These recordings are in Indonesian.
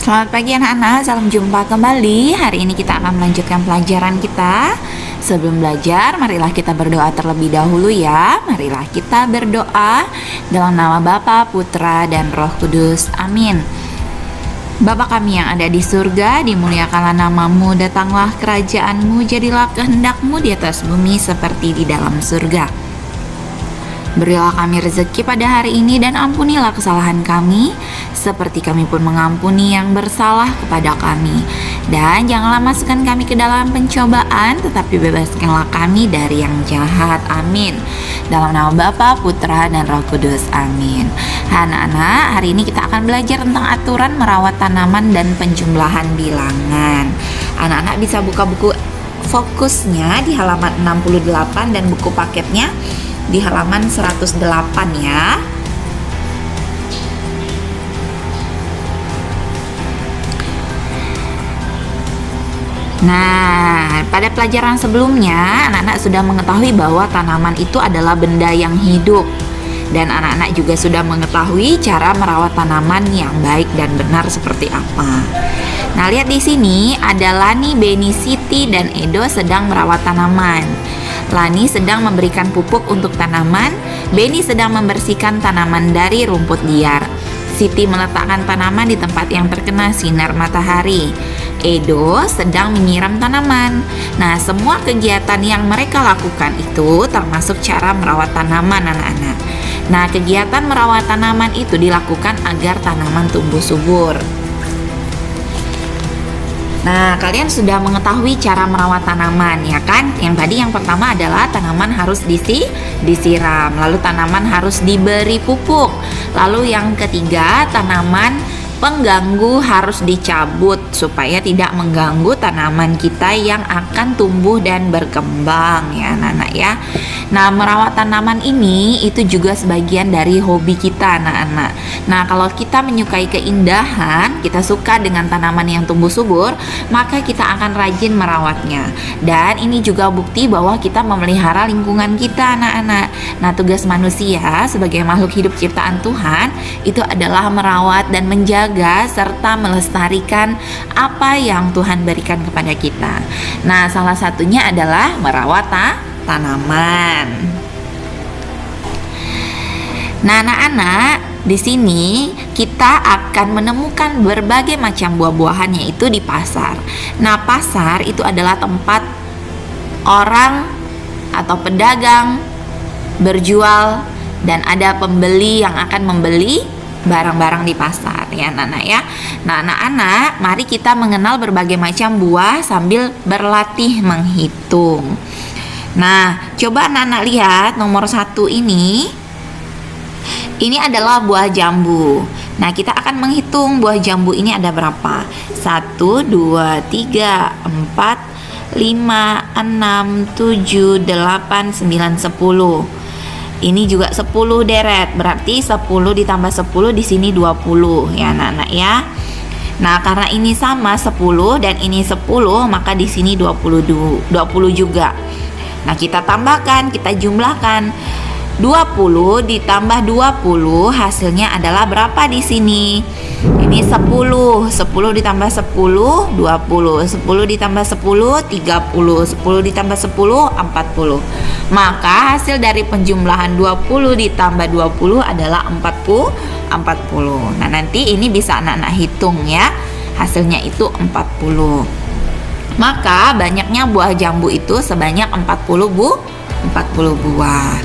Selamat pagi anak-anak, salam jumpa kembali. Hari ini kita akan melanjutkan pelajaran kita. Sebelum belajar, marilah kita berdoa terlebih dahulu ya. Marilah kita berdoa dalam nama Bapa, Putra, dan Roh Kudus. Amin. Bapa kami yang ada di surga, dimuliakanlah namamu, datanglah kerajaanmu, jadilah kehendakmu di atas bumi seperti di dalam surga. Berilah kami rezeki pada hari ini dan ampunilah kesalahan kami, seperti kami pun mengampuni yang bersalah kepada kami. Dan janganlah masukkan kami ke dalam pencobaan, tetapi bebaskanlah kami dari yang jahat. Amin. Dalam nama Bapa, Putra, dan Roh Kudus. Amin. Anak-anak, hari ini kita akan belajar tentang aturan merawat tanaman dan penjumlahan bilangan. Anak-anak bisa buka buku fokusnya di halaman 68 dan buku paketnya di halaman 108 ya. Nah, pada pelajaran sebelumnya anak-anak sudah mengetahui bahwa tanaman itu adalah benda yang hidup. Dan anak-anak juga sudah mengetahui cara merawat tanaman yang baik dan benar seperti apa. Nah, lihat di sini ada Lani, Beni, Siti, dan Edo sedang merawat tanaman. Lani sedang memberikan pupuk untuk tanaman, Beni sedang membersihkan tanaman dari rumput liar. Siti meletakkan tanaman di tempat yang terkena sinar matahari. Edo sedang menyiram tanaman. Nah, semua kegiatan yang mereka lakukan itu termasuk cara merawat tanaman anak-anak. Nah, kegiatan merawat tanaman itu dilakukan agar tanaman tumbuh subur. Nah, kalian sudah mengetahui cara merawat tanaman, ya kan? Yang pertama adalah tanaman harus disiram, lalu tanaman harus diberi pupuk. Lalu yang ketiga, tanaman pengganggu harus dicabut supaya tidak mengganggu tanaman kita yang akan tumbuh dan berkembang ya anak-anak ya. Nah, merawat tanaman ini itu juga sebagian dari hobi kita anak-anak. Nah, kalau kita menyukai keindahan, kita suka dengan tanaman yang tumbuh subur, maka kita akan rajin merawatnya. Dan ini juga bukti bahwa kita memelihara lingkungan kita anak-anak. Nah, tugas manusia sebagai makhluk hidup ciptaan Tuhan itu adalah merawat dan menjaga serta melestarikan apa yang Tuhan berikan kepada kita. Nah, salah satunya adalah merawat tanaman. Nah, anak-anak, di sini kita akan menemukan berbagai macam buah-buahan yaitu di pasar. Nah, pasar itu adalah tempat orang atau pedagang berjual dan ada pembeli yang akan membeli barang-barang di pasar ya anak-anak ya. Nah, anak-anak, mari kita mengenal berbagai macam buah sambil berlatih menghitung. Nah, coba anak-anak lihat nomor 1 ini. Ini adalah buah jambu. Nah, kita akan menghitung buah jambu ini ada berapa. 1, 2, 3, 4, 5, 6, 7, 8, 9, 10. Ini juga 10 deret, berarti 10 ditambah 10 di sini 20 ya anak-anak ya. Nah, karena ini sama 10 dan ini 10, maka di sini 20 juga. Nah, kita tambahkan, kita jumlahkan. 20 ditambah 20 hasilnya adalah berapa di sini? Ini 10. 10 ditambah 10 20. 10 ditambah 10 30. 10 ditambah 10 40. Maka hasil dari penjumlahan 20 ditambah 20 adalah 40. Nah, nanti ini bisa anak-anak hitung ya. Hasilnya itu 40. Maka banyaknya buah jambu itu sebanyak 40 buah.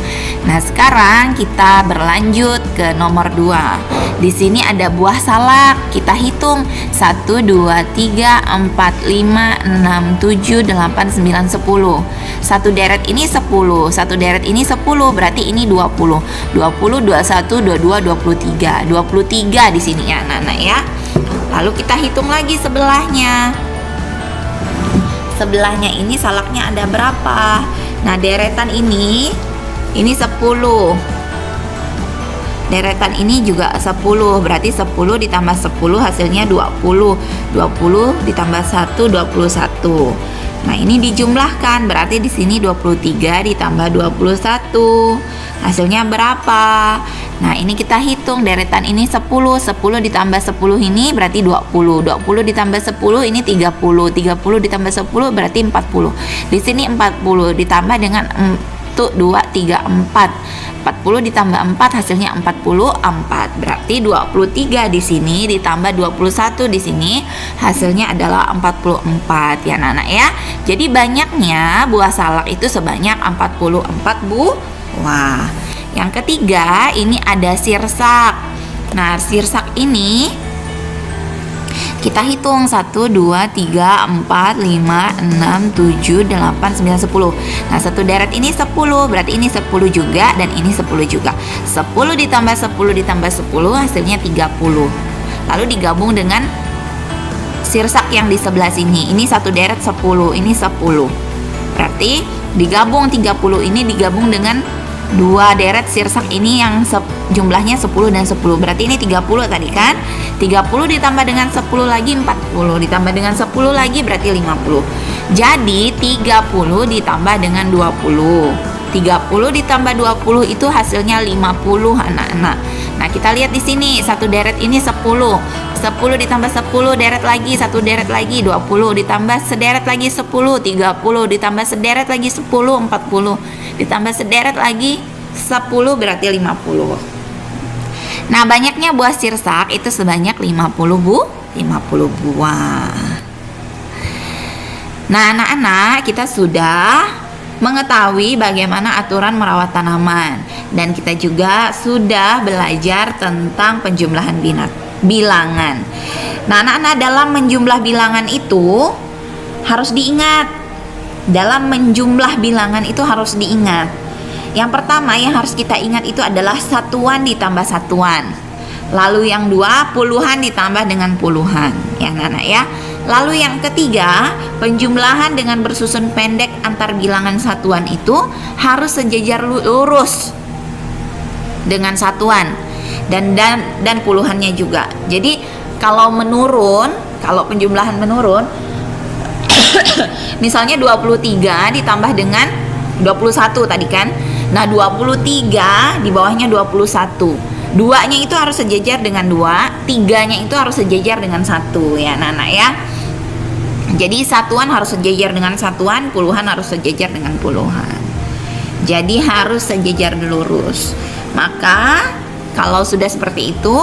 Nah, sekarang kita berlanjut ke nomor 2. Di sini ada buah salak. Kita hitung 1, 2, 3, 4, 5, 6, 7, 8, 9, 10. Satu deret ini 10. Satu deret ini 10, berarti ini 20. 20, 21, 22, 23. 23 di sini ya anak-anak ya. Lalu kita hitung lagi sebelahnya. Sebelahnya ini salaknya ada berapa? Nah, deretan ini 10. Deretan ini juga 10, berarti 10 ditambah 10 hasilnya 20. 20 ditambah 1 21. Nah, ini dijumlahkan, berarti di sini 23 ditambah 21. Hasilnya berapa? Nah, ini kita hitung deretan ini 10 ditambah 10 ini berarti 20 ditambah 10 ini 30 ditambah 10 berarti 40. Di sini 40 ditambah dengan 2, 3, 4. 40 ditambah 4 hasilnya 44. Berarti 23 di sini ditambah 21 di sini hasilnya adalah 44 ya anak-anak ya. Jadi banyaknya buah salak itu sebanyak 44 buah. Yang ketiga ini ada sirsak. Nah, sirsak ini kita hitung 1, 2, 3, 4, 5, 6, 7, 8, 9, 10. Nah, satu deret ini 10, berarti ini 10 juga dan ini 10 juga. 10 ditambah 10 ditambah 10 hasilnya 30. Lalu digabung dengan sirsak yang di sebelah sini. Ini satu deret 10, ini 10. Berarti digabung 30 ini digabung dengan dua deret sirsak ini yang jumlahnya 10 dan 10. Berarti ini 30 tadi kan. 30 ditambah dengan 10 lagi 40. Ditambah dengan 10 lagi berarti 50. Jadi 30 ditambah dengan 20. 30 ditambah 20 itu hasilnya 50 anak-anak. Nah, kita lihat di sini satu deret ini 10. 10 ditambah 10 deret lagi, satu deret lagi 20 ditambah sederet lagi 10, 30 ditambah sederet lagi 10, 40 ditambah sederet lagi 10 berarti 50. Nah, banyaknya buah sirsak itu sebanyak 50 buah. Nah, anak-anak, kita sudah mengetahui bagaimana aturan merawat tanaman dan kita juga sudah belajar tentang penjumlahan bilangan. Nah, anak-anak, dalam menjumlah bilangan itu harus diingat. Dalam menjumlah bilangan itu harus diingat. Yang pertama yang harus kita ingat itu adalah satuan ditambah satuan. Lalu yang dua, puluhan ditambah dengan puluhan. Ya, anak-anak ya. Lalu yang ketiga, penjumlahan dengan bersusun pendek antar bilangan satuan itu harus sejajar lurus dengan satuan dan puluhannya juga. Jadi kalau menurun, kalau penjumlahan menurun misalnya 23 ditambah dengan 21 tadi kan. Nah, 23 di bawahnya 21. 2-nya itu harus sejajar dengan 2, 3-nya itu harus sejajar dengan 1 ya anak-anak ya. Jadi satuan harus sejajar dengan satuan, puluhan harus sejajar dengan puluhan. Jadi harus sejajar lurus. Maka kalau sudah seperti itu,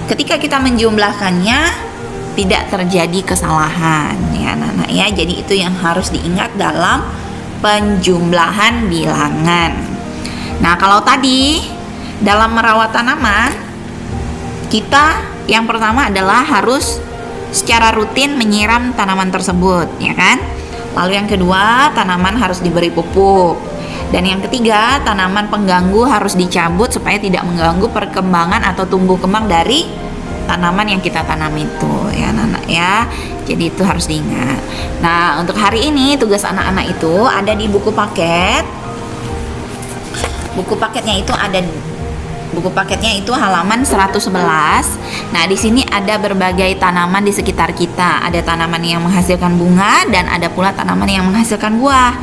ketika kita menjumlahkannya tidak terjadi kesalahan ya anak-anak ya. Jadi itu yang harus diingat dalam penjumlahan bilangan. Nah, kalau tadi dalam merawat tanaman, kita yang pertama adalah harus secara rutin menyiram tanaman tersebut, ya kan? Lalu yang kedua, tanaman harus diberi pupuk. Dan yang ketiga, tanaman pengganggu harus dicabut supaya tidak mengganggu perkembangan atau tumbuh kembang dari tanaman yang kita tanam itu, ya anak-anak ya. Jadi itu harus diingat. Nah, untuk hari ini tugas anak-anak itu ada di buku paket. Buku paketnya itu halaman 111. Nah, di sini ada berbagai tanaman di sekitar kita. Ada tanaman yang menghasilkan bunga dan ada pula tanaman yang menghasilkan buah.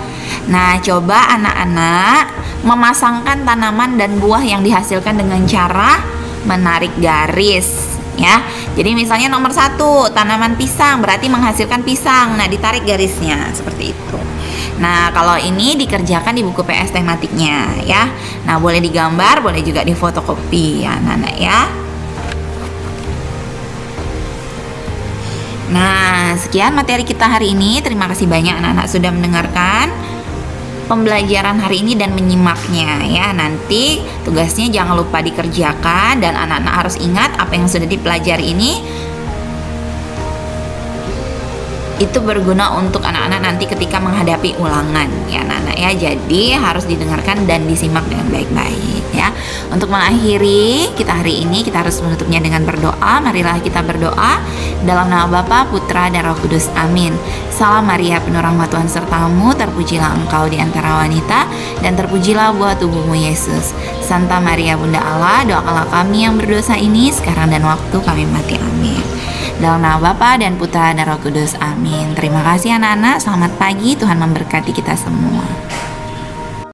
Nah, coba anak-anak memasangkan tanaman dan buah yang dihasilkan dengan cara menarik garis ya. Jadi misalnya nomor 1 tanaman pisang berarti menghasilkan pisang. Nah, ditarik garisnya seperti itu. Nah, kalau ini dikerjakan di buku PS tematiknya ya. Nah, boleh digambar, boleh juga difotokopi ya anak-anak ya. Nah, sekian materi kita hari ini. Terima kasih banyak anak-anak sudah mendengarkan pembelajaran hari ini dan menyimaknya ya. Nanti tugasnya jangan lupa dikerjakan dan anak-anak harus ingat apa yang sudah dipelajari ini itu berguna untuk anak-anak nanti ketika menghadapi ulangan ya anak-anak ya. Jadi harus didengarkan dan disimak dengan baik-baik ya. Untuk mengakhiri kita hari ini, kita harus menutupnya dengan berdoa. Marilah kita berdoa dalam nama Bapa, Putra, dan Roh Kudus. Amin. Salam Maria, penuh rahmat Tuhan sertamu, terpujilah engkau di antara wanita dan terpujilah buah tubuhmu Yesus. Santa Maria Bunda Allah, doakanlah kami yang berdosa ini sekarang dan waktu kami mati. Amin. Dalam nama Bapa dan Putra dan Roh Kudus. Amin. Terima kasih anak-anak. Selamat pagi. Tuhan memberkati kita semua.